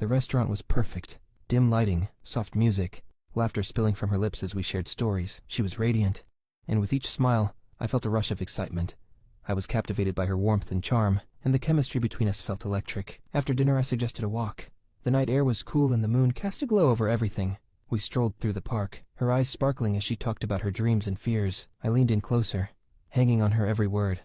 The restaurant was perfect. Dim lighting, soft music, laughter spilling from her lips as we shared stories. She was radiant, and with each smile, I felt a rush of excitement. I was captivated by her warmth and charm, and the chemistry between us felt electric. After dinner I suggested a walk. The night air was cool and the moon cast a glow over everything. We strolled through the park, her eyes sparkling as she talked about her dreams and fears. I leaned in closer, hanging on her every word,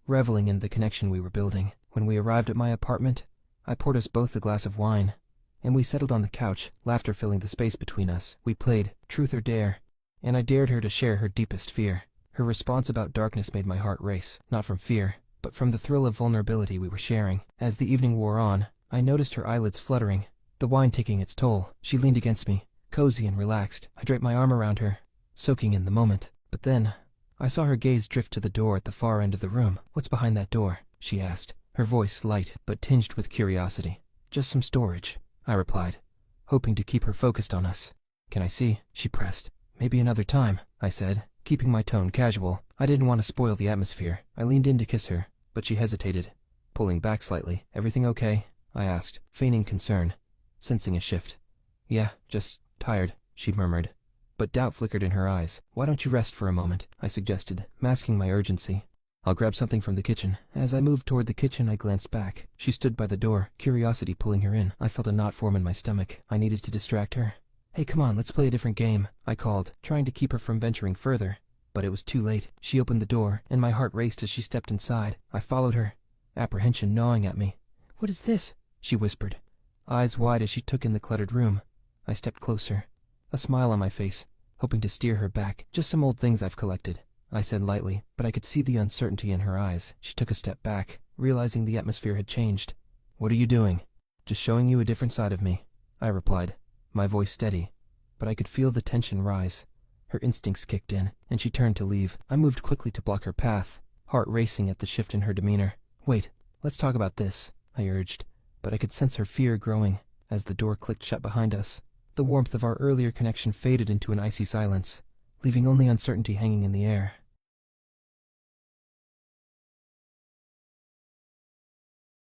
reveling in the connection we were building. When we arrived at my apartment, I poured us both a glass of wine, and we settled on the couch, laughter filling the space between us. We played Truth or Dare, and I dared her to share her deepest fear. Her response about darkness made my heart race, not from fear, but from the thrill of vulnerability we were sharing. As the evening wore on, I noticed her eyelids fluttering, the wine taking its toll. She leaned against me, cozy and relaxed. I draped my arm around her, soaking in the moment. But then, I saw her gaze drift to the door at the far end of the room. "What's behind that door?" she asked, her voice light but tinged with curiosity. "Just some storage," I replied, hoping to keep her focused on us. "Can I see?" she pressed. "Maybe another time," I said, keeping my tone casual. I didn't want to spoil the atmosphere. I leaned in to kiss her, but she hesitated, pulling back slightly. "Everything okay?" I asked, feigning concern, sensing a shift. "Yeah, just tired," she murmured, but doubt flickered in her eyes. "Why don't you rest for a moment?" I suggested, masking my urgency. "I'll grab something from the kitchen." As I moved toward the kitchen, I glanced back. She stood by the door, curiosity pulling her in. I felt a knot form in my stomach. I needed to distract her. "Hey, come on, let's play a different game," I called, trying to keep her from venturing further. But it was too late. She opened the door, and my heart raced as she stepped inside. I followed her, apprehension gnawing at me. "What is this?" she whispered, eyes wide as she took in the cluttered room. I stepped closer, a smile on my face, hoping to steer her back. "Just some old things I've collected," I said lightly, but I could see the uncertainty in her eyes. She took a step back, realizing the atmosphere had changed. "What are you doing?" "Just showing you a different side of me," I replied, my voice steady, but I could feel the tension rise. Her instincts kicked in, and she turned to leave. I moved quickly to block her path, heart racing at the shift in her demeanor. "Wait, let's talk about this," I urged, but I could sense her fear growing as the door clicked shut behind us. The warmth of our earlier connection faded into an icy silence, leaving only uncertainty hanging in the air.